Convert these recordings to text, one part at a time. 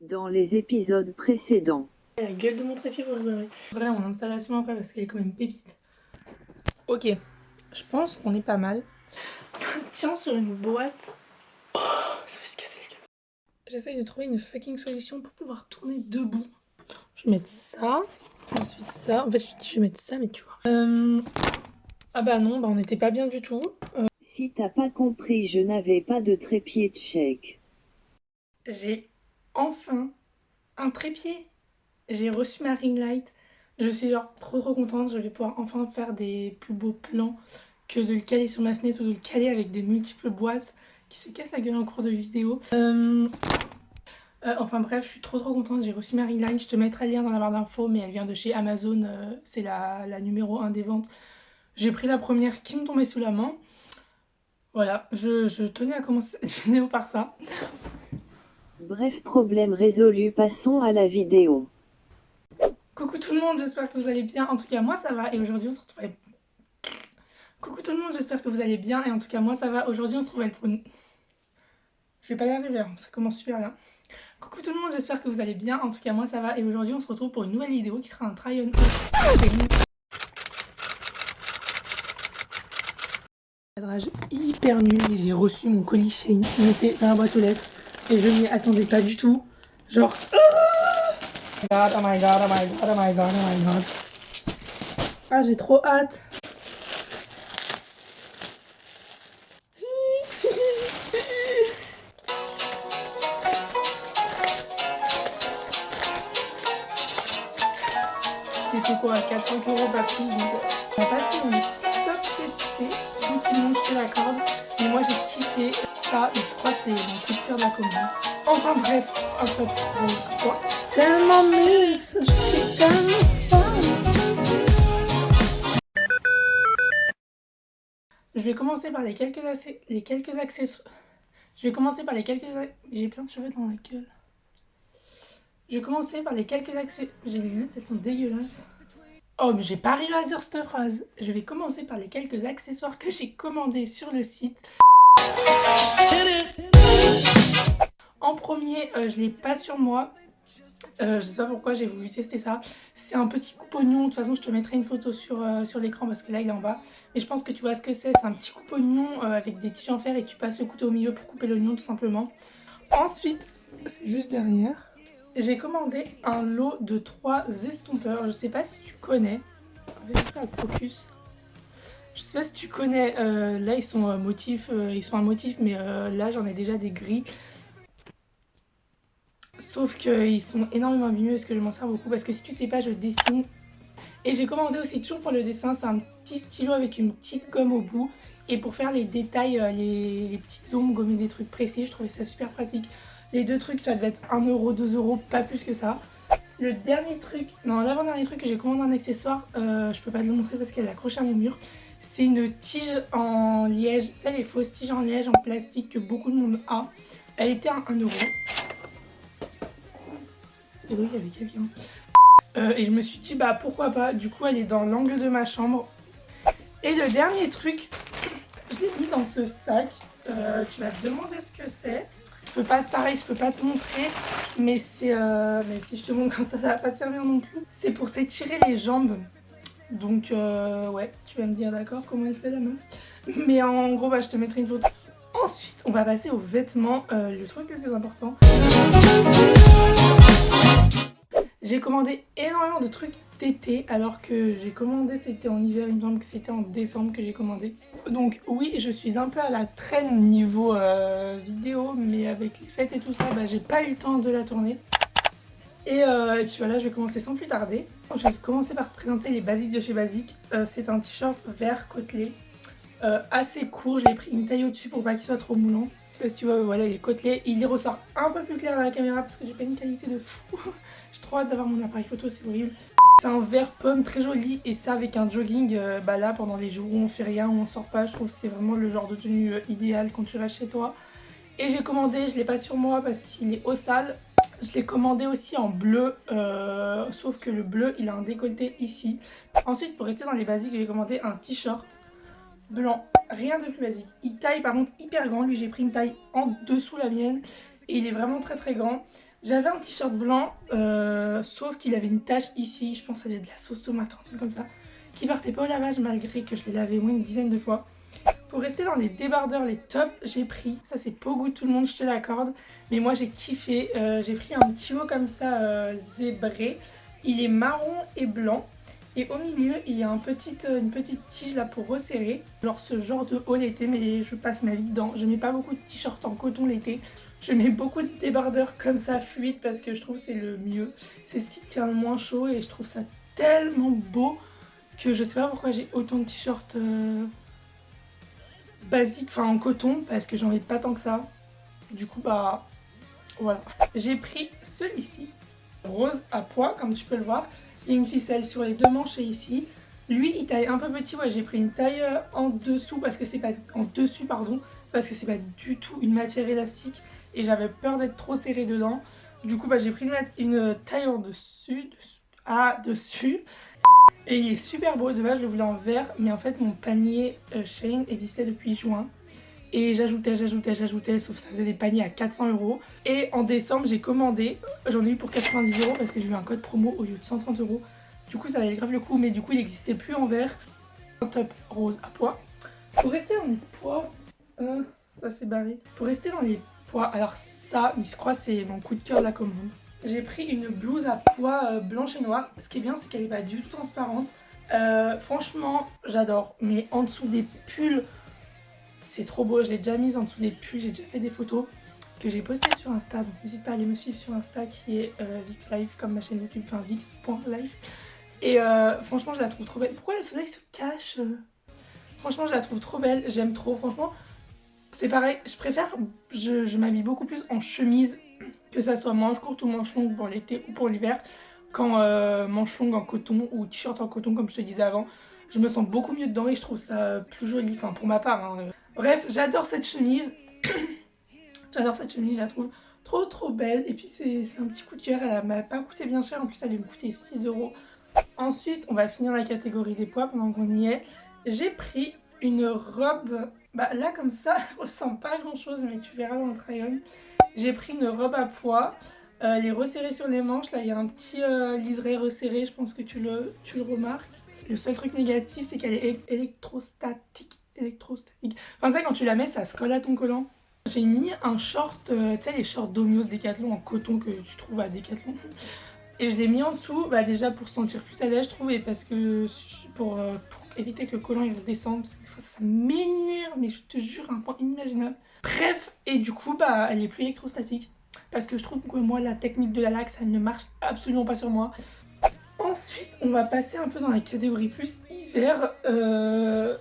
dans les épisodes précédents. La gueule de mon trépied pour le vrai en installation après parce qu'elle est quand même pépite. Ok, je pense qu'on est pas mal. Ça tient sur une boîte. Oh, ça fait se casser la gueule. J'essaye de trouver une fucking solution pour pouvoir tourner debout. Je vais mettre ça, ensuite ça. En fait, je vais mettre ça, mais tu vois. Ah bah non, bah on n'était pas bien du tout. Si t'as pas compris, je n'avais pas de trépied tchèque. J'ai enfin un trépied. J'ai reçu ma ring light. Je suis genre trop contente. Je vais pouvoir enfin faire des plus beaux plans que de le caler sur ma fenêtre ou de le caler avec des multiples boîtes qui se cassent la gueule en cours de vidéo. Enfin bref, je suis trop contente. J'ai reçu ma ring light. Je te mettrai le lien dans la barre d'infos, mais elle vient de chez Amazon. C'est la numéro 1 des ventes. J'ai pris la première qui me tombait sous la main. Voilà, je tenais à commencer cette vidéo par ça. Bref, problème résolu, passons à la vidéo. Coucou tout le monde, j'espère que vous allez bien. En tout cas, moi ça va et aujourd'hui on se retrouve avec... Coucou tout le monde, j'espère que vous allez bien et en tout cas moi ça va. Aujourd'hui on se retrouve pour une... Je vais pas y arriver, hein. Ça commence super bien. Coucou tout le monde, j'espère que vous allez bien. En tout cas moi ça va et aujourd'hui on se retrouve pour une nouvelle vidéo qui sera un try-on cadrage hyper nul. J'ai reçu mon colis Shein qui était dans la boîte aux lettres et je m'y attendais pas du tout. Genre... Oh my god, oh my god, oh my god, oh my god. Ah j'ai trop hâte. C'était quoi, 4-5 € pas plus. Donc on va passer une TikTok TT. Tout le monde je te l'accorde. Mais moi j'ai kiffé ça. Et je crois que c'est mon coup de cœur de la commune. Enfin bref, un top 3. Tellement miss, je suis tellement fan. Je vais commencer par les quelques accessoires. Je vais commencer par les quelques... J'ai plein de cheveux dans la gueule. Je vais commencer par les quelques accessoires. J'ai les lunettes, elles sont dégueulasses. Oh, mais j'ai pas arrivé à dire cette phrase. Je vais commencer par les quelques accessoires que j'ai commandés sur le site. En premier, je l'ai pas sur moi. Je sais pas pourquoi j'ai voulu tester ça. C'est un petit coupe-oignon. De toute façon, je te mettrai une photo sur l'écran parce que là, il est en bas. Mais je pense que tu vois ce que c'est. C'est un petit coupe-oignon avec des tiges en fer et tu passes le couteau au milieu pour couper l'oignon tout simplement. Ensuite, c'est juste derrière. J'ai commandé un lot de 3 estompeurs. Je sais pas si tu connais. On va faire le focus. Je sais pas si tu connais. Là, ils sont motifs. Ils sont un motif, mais là, j'en ai déjà des gris. Sauf qu'ils sont énormément abîmés parce que je m'en sers beaucoup. Parce que si tu sais pas, je dessine. Et j'ai commandé aussi, toujours pour le dessin, c'est un petit stylo avec une petite gomme au bout. Et pour faire les détails, les petites ombres, gommer des trucs précis, je trouvais ça super pratique. Les deux trucs, ça devait être 1 €, 2 €, pas plus que ça. Le dernier truc, non, l'avant-dernier truc que j'ai commandé un accessoire, je peux pas te le montrer parce qu'elle est accrochée à mon mur. C'est une tige en liège, tu sais les fausses tiges en liège en plastique que beaucoup de monde a. Elle était à 1 €. Et oui, il y avait quelqu'un. Et je me suis dit, bah pourquoi pas. Du coup, elle est dans l'angle de ma chambre. Et le dernier truc, je l'ai mis dans ce sac. Tu vas te demander ce que c'est. Je peux pas, pareil, je peux pas te montrer, mais c'est, mais si je te montre comme ça va pas te servir non plus. C'est pour s'étirer les jambes. Donc ouais, tu vas me dire d'accord comment elle fait la meuf. Mais en gros, bah, je te mettrai une photo. Ensuite, on va passer aux vêtements, le truc le plus important. J'ai commandé énormément de trucs d'été alors que j'ai commandé, c'était en hiver, il me semble que c'était en décembre que j'ai commandé. Donc oui, je suis un peu à la traîne niveau vidéo, mais avec les fêtes et tout ça, bah, j'ai pas eu le temps de la tourner. Et puis voilà, je vais commencer sans plus tarder. Je vais commencer par présenter les basiques de chez Basique. C'est un t-shirt vert côtelé, assez court, j'ai pris une taille au-dessus pour pas qu'il soit trop moulant. Parce que tu vois, voilà, il est côtelé. Il y ressort un peu plus clair dans la caméra parce que j'ai pas une qualité de fou. J'ai trop hâte d'avoir mon appareil photo, c'est horrible. C'est un vert pomme très joli et ça avec un jogging, bah là pendant les jours où on fait rien, où on sort pas, je trouve que c'est vraiment le genre de tenue idéal quand tu restes chez toi. Et j'ai commandé, je l'ai pas sur moi parce qu'il est au sale. Je l'ai commandé aussi en bleu, sauf que le bleu il a un décolleté ici. Ensuite pour rester dans les basiques, j'ai commandé un t-shirt blanc, rien de plus basique. Il taille par contre hyper grand, lui j'ai pris une taille en dessous la mienne et il est vraiment très grand. J'avais un t-shirt blanc, sauf qu'il avait une tache ici, je pense que ça avait de la sauce tomate, un truc comme ça, qui partait pas au lavage malgré que je l'ai lavé au moins une dizaine de fois. Pour rester dans les débardeurs, les tops, j'ai pris, ça c'est pas au goût de tout le monde, je te l'accorde, mais moi j'ai kiffé, j'ai pris un petit haut comme ça, zébré, il est marron et blanc, et au milieu il y a une petite tige là pour resserrer, genre ce genre de haut l'été, mais je passe ma vie dedans, je mets pas beaucoup de t-shirts en coton l'été, je mets beaucoup de débardeurs comme ça fluides parce que je trouve que c'est le mieux, c'est ce qui tient le moins chaud et je trouve ça tellement beau que je sais pas pourquoi j'ai autant de t-shirts basiques, enfin en coton, parce que j'en ai pas tant que ça. Du coup bah voilà. J'ai pris celui-ci, rose à pois comme tu peux le voir. Il y a une ficelle sur les deux manches et ici. Lui il taille un peu petit, ouais j'ai pris une taille en dessous parce que c'est pas en dessus pardon, parce que c'est pas du tout une matière élastique et j'avais peur d'être trop serré dedans. Du coup bah j'ai pris une taille en dessus, dessus. Et il est super beau, de base je le voulais en vert, mais en fait mon panier Shein existait depuis juin. Et j'ajoutais, sauf que ça faisait des paniers à 400 €. Et en décembre j'ai commandé, j'en ai eu pour 90 € parce que j'ai eu un code promo au lieu de 130 €. Du coup ça valait grave le coup, mais du coup il n'existait plus en vert. Un top rose à pois. Pour rester dans les pois, ça s'est barré. Pour rester dans les pois, alors ça, mais je crois que c'est mon coup de cœur de la commande. J'ai pris une blouse à pois blanche et noire. Ce qui est bien, c'est qu'elle n'est pas du tout transparente. Franchement, j'adore. Mais en dessous des pulls, c'est trop beau. Je l'ai déjà mise en dessous des pulls. J'ai déjà fait des photos que j'ai postées sur Insta. Donc n'hésite pas à aller me suivre sur Insta qui est VixLife comme ma chaîne YouTube. Enfin vix.life. Et franchement, je la trouve trop belle. Pourquoi le soleil se cache Franchement, je la trouve trop belle. J'aime trop. Franchement, c'est pareil. Je m'habille beaucoup plus en chemise. Que ça soit manche courte ou manche longue pour l'été ou pour l'hiver, quand manche longue en coton ou t-shirt en coton comme je te disais avant, je me sens beaucoup mieux dedans et je trouve ça plus joli, enfin pour ma part. Hein. Bref, j'adore cette chemise, j'adore cette chemise, je la trouve trop belle et puis c'est un petit coup de cœur, elle m'a pas coûté bien cher, en plus elle va me coûter 6 €. Ensuite, on va finir la catégorie des pois pendant qu'on y est. J'ai pris une robe, bah là comme ça, elle ressemble pas à grand chose mais tu verras dans le try-on. J'ai pris une robe à pois, elle est resserrée sur les manches, là il y a un petit liseré resserré, je pense que tu le remarques. Le seul truc négatif c'est qu'elle est électrostatique. Enfin ça quand tu la mets ça se colle à ton collant. J'ai mis un short, tu sais les shorts Domios Decathlon en coton que tu trouves à Decathlon. Et je l'ai mis en dessous, bah déjà pour se sentir plus à l'aise je trouve, et parce que pour éviter que le collant il redescende, parce que des fois ça m'énerve, mais je te jure à un point inimaginable. Bref, et du coup bah elle est plus électrostatique, parce que je trouve que moi la technique de la laxe elle ne marche absolument pas sur moi. Ensuite on va passer un peu dans la catégorie plus hiver.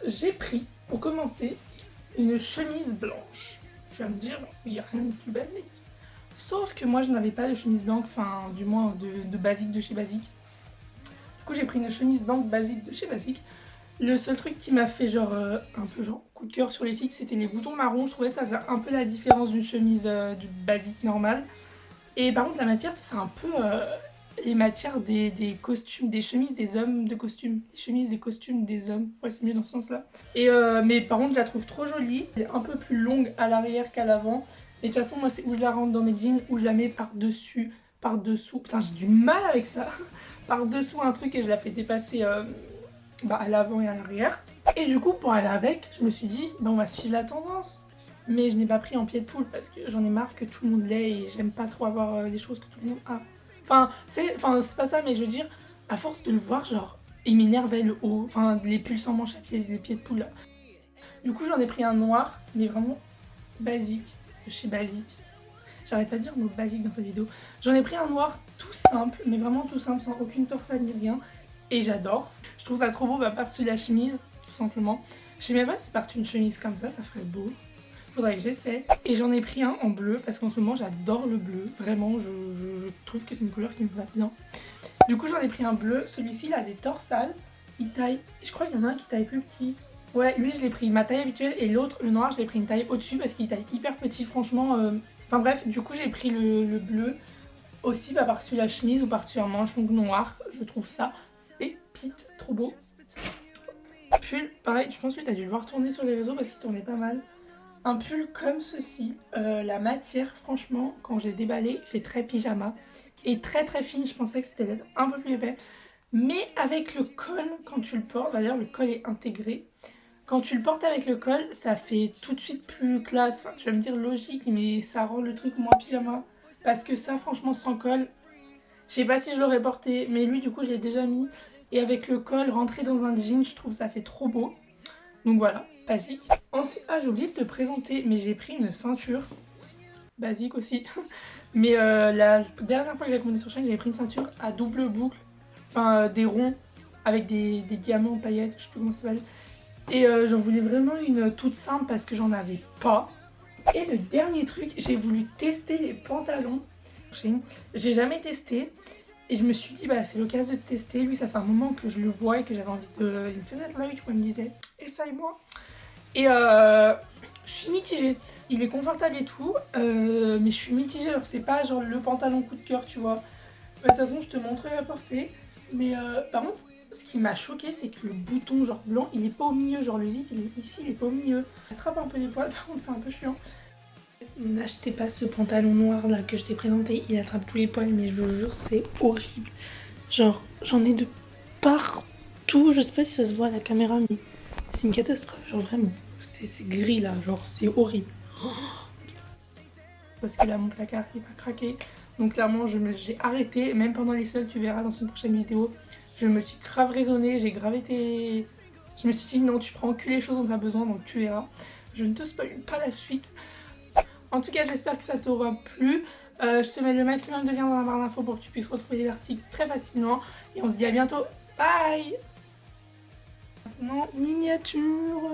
J'ai pris pour commencer une chemise blanche. Tu vas me dire, il n'y a rien de plus basique. Sauf que moi je n'avais pas de chemise blanche, enfin du moins de basique de chez Basique. Du coup j'ai pris une chemise blanche basique de chez Basique. Le seul truc qui m'a fait genre un peu genre coup de cœur sur les sites, c'était les boutons marrons. Je trouvais ça faisait un peu la différence d'une chemise du basique normale. Et par contre la matière c'est un peu les matières des costumes, des chemises des hommes de costumes. Les chemises des costumes des hommes, ouais c'est mieux dans ce sens là. Et mais par contre je la trouve trop jolie. Elle est un peu plus longue à l'arrière qu'à l'avant. Et de toute façon moi c'est où je la rentre dans mes jeans, où je la mets par-dessus, par-dessous. Putain j'ai du mal avec ça. Par-dessous un truc et je la fais dépasser à l'avant et à l'arrière. Et du coup pour aller avec, je me suis dit bah on va suivre la tendance. Mais je n'ai pas pris en pied de poule parce que j'en ai marre que tout le monde l'ait et j'aime pas trop avoir les choses que tout le monde a. Enfin, tu sais, c'est pas ça, mais je veux dire, à force de le voir, genre, il m'énervait le haut, enfin, les pulls sans manche à pied, les pieds de poule là. Du coup, j'en ai pris un noir, mais vraiment basique, de chez Basique. J'arrête pas de dire le mot basique dans cette vidéo. J'en ai pris un noir tout simple, mais vraiment tout simple, sans aucune torsade ni rien. Et j'adore. Je trouve ça trop beau, par-dessus la chemise, tout simplement. Je sais même pas si par-dessus une chemise comme ça ferait beau. Faudrait que j'essaie. Et j'en ai pris un en bleu parce qu'en ce moment j'adore le bleu. Vraiment, je trouve que c'est une couleur qui me va bien. Du coup j'en ai pris un bleu. Celui-ci il a des torsales. Il taille, je crois qu'il y en a un qui taille plus petit. Ouais, lui je l'ai pris ma taille habituelle et l'autre, le noir, je l'ai pris une taille au-dessus parce qu'il taille hyper petit franchement. Enfin bref, du coup j'ai pris le bleu. Aussi par-dessus la chemise ou par-dessus un manche longue noir. Je trouve ça pépite, trop beau. Pull, pareil, je pense que tu as dû le voir tourner sur les réseaux parce qu'il tournait pas mal. un pull comme ceci. La matière, franchement, quand j'ai déballé, fait très pyjama. Et très très fine, je pensais que c'était un peu plus épais. Mais avec le col, quand tu le portes, d'ailleurs le col est intégré. Quand tu le portes avec le col, ça fait tout de suite plus classe. Enfin, tu vas me dire logique, mais ça rend le truc moins pyjama. Parce que ça, franchement, sans col, je sais pas si je l'aurais porté, mais lui, du coup, je l'ai déjà mis. Et avec le col, rentrer dans un jean, je trouve ça fait trop beau. Donc voilà, basique. Ensuite, ah, j'ai oublié de te présenter, mais j'ai pris une ceinture. Basique aussi. Mais la dernière fois que j'ai commandé sur Shein, j'avais pris une ceinture à double boucle. Enfin, des ronds avec des diamants en paillettes, je sais plus comment ça s'appelle. Et j'en voulais vraiment une toute simple parce que j'en avais pas. Et le dernier truc, j'ai voulu tester les pantalons. J'ai jamais testé. Et je me suis dit, bah c'est l'occasion de tester. Lui, ça fait un moment que je le vois et que j'avais envie de... Il me faisait de l'œil, tu vois, il me disait, essaye-moi. Et je suis mitigée. Il est confortable et tout, mais je suis mitigée. Alors c'est pas genre le pantalon coup de cœur, tu vois. De toute façon, je te montrerai à porter. Mais par contre, ce qui m'a choqué, c'est que le bouton genre blanc, il est pas au milieu. Genre le zip, il est ici, il est pas au milieu. Il attrape un peu les poils, par contre, c'est un peu chiant. N'achetez pas ce pantalon noir là que je t'ai présenté, il attrape tous les poils, mais je vous jure, c'est horrible. Genre, j'en ai de partout. Je sais pas si ça se voit à la caméra, mais c'est une catastrophe, genre vraiment. C'est gris là, genre c'est horrible. Parce que là, mon placard il va craquer. Donc clairement, j'ai arrêté. Même pendant les soldes, tu verras dans une prochaine vidéo. Je me suis grave raisonnée, j'ai grave été... Je me suis dit non, tu prends que les choses dont tu as besoin, donc tu verras. Je ne te spoil pas la suite. En tout cas, j'espère que ça t'aura plu. Je te mets le maximum de liens dans la barre d'infos pour que tu puisses retrouver l'article très facilement. Et on se dit à bientôt. Bye. Maintenant, miniature.